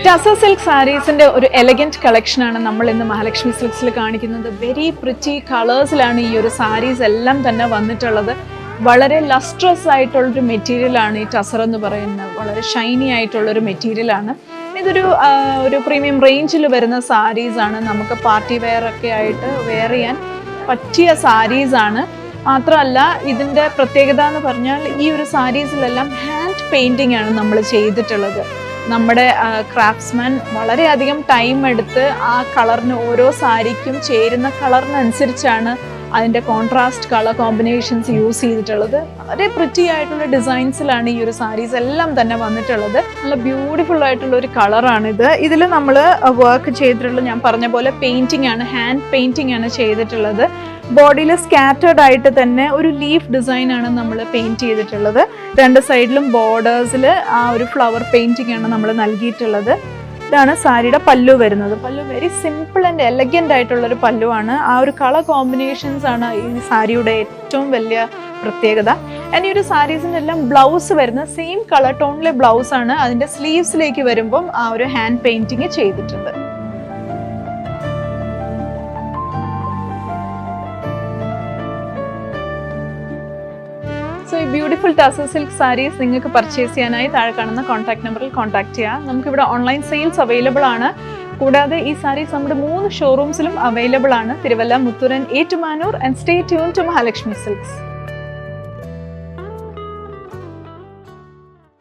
Tussar silk സാരീസിന്റെ ഒരു elegant കളക്ഷനാണ് നമ്മൾ ഇന്ന് മഹാലക്ഷ്മി സിൽക്സിൽ കാണിക്കുന്നത്. വെരി പ്രിറ്റി കളേഴ്സിലാണ് ഈ ഒരു സാരീസ് എല്ലാം തന്നെ വന്നിട്ടുള്ളത്. വളരെ ലസ്ട്രസ് ആയിട്ടുള്ളൊരു മെറ്റീരിയലാണ് ഈ ടസർ എന്ന് പറയുന്നത്. വളരെ ഷൈനി ആയിട്ടുള്ളൊരു മെറ്റീരിയലാണ്. ഒരു പ്രീമിയം റേഞ്ചിൽ വരുന്ന സാരീസാണ്. നമുക്ക് പാർട്ടി വെയർ ഒക്കെ ആയിട്ട് വെയർ ചെയ്യാൻ പറ്റിയ സാരീസാണ്. മാത്രമല്ല ഇതിൻ്റെ പ്രത്യേകത എന്ന് പറഞ്ഞാൽ ഈ ഒരു സാരീസിലെല്ലാം ഹാൻഡ് പെയിൻറ്റിംഗ് ആണ് നമ്മൾ ചെയ്തിട്ടുള്ളത്. നമ്മുടെ ക്രാഫ്റ്റ്സ്മാൻ വളരെയധികം ടൈം എടുത്ത് ആ കളറിന് ഓരോ സാരിക്കും ചേരുന്ന കളറിനനുസരിച്ചാണ് അതിൻ്റെ കോൺട്രാസ്റ്റ് കളർ കോമ്പിനേഷൻസ് യൂസ് ചെയ്തിട്ടുള്ളത്. വളരെ പ്രിറ്റി ആയിട്ടുള്ള ഡിസൈൻസിലാണ് ഈ ഒരു സാരീസ് എല്ലാം തന്നെ വന്നിട്ടുള്ളത്. നല്ല ബ്യൂട്ടിഫുൾ ആയിട്ടുള്ള ഒരു കളറാണിത്. ഇതിൽ നമ്മൾ വർക്ക് ചെയ്തിട്ടുള്ളത് ഞാൻ പറഞ്ഞ പോലെ പെയിൻറ്റിംഗ് ആണ്, ഹാൻഡ് പെയിൻറ്റിംഗ് ആണ് ചെയ്തിട്ടുള്ളത്. ബോഡിയിൽ സ്കാറ്റേർഡ് ആയിട്ട് തന്നെ ഒരു ലീഫ് ഡിസൈൻ ആണ് നമ്മൾ പെയിൻറ്റ് ചെയ്തിട്ടുള്ളത്. രണ്ട് സൈഡിലും ബോർഡേഴ്സിൽ ആ ഒരു ഫ്ലവർ പെയിൻറ്റിംഗ് ആണ് നമ്മൾ നൽകിയിട്ടുള്ളത്. ഇതാണ് സാരിയുടെ പല്ലു വരുന്നത്. പല്ലു വെരി സിമ്പിൾ ആൻഡ് എലഗൻ്റ് ആയിട്ടുള്ളൊരു പല്ലുവാണ്. ആ ഒരു കളർ കോമ്പിനേഷൻസ് ആണ് ഈ സാരിയുടെ ഏറ്റവും വലിയ പ്രത്യേകത. ഈ ഒരു സാരീസിൻ്റെ എല്ലാം ബ്ലൗസ് വരുന്ന സെയിം കളർ ടോണിലെ ബ്ലൗസ് ആണ്. അതിൻ്റെ സ്ലീവ്സിലേക്ക് വരുമ്പം ആ ഒരു ഹാൻഡ് പെയിൻറ്റിങ് ചെയ്തിട്ടുണ്ട്. സോ ഈ ബ്യൂട്ടിഫുൾ ടസർ സിൽക്ക് സാരീസ് നിങ്ങൾക്ക് പർച്ചേസ് ചെയ്യാനായി താഴെ കാണുന്ന കോൺടാക്ട് നമ്പറിൽ കോൺടാക്ട് ചെയ്യാം. നമുക്കിവിടെ ഓൺലൈൻ സെയിൽസ് അവൈലബിൾ ആണ്. കൂടാതെ ഈ സാരീസ് നമ്മുടെ 3 ഷോറൂംസിലും അവൈലബിൾ ആണ്: Thiruvalla, Muthoor, Ettumanoor. And stay tune to Mahalakshmi silks.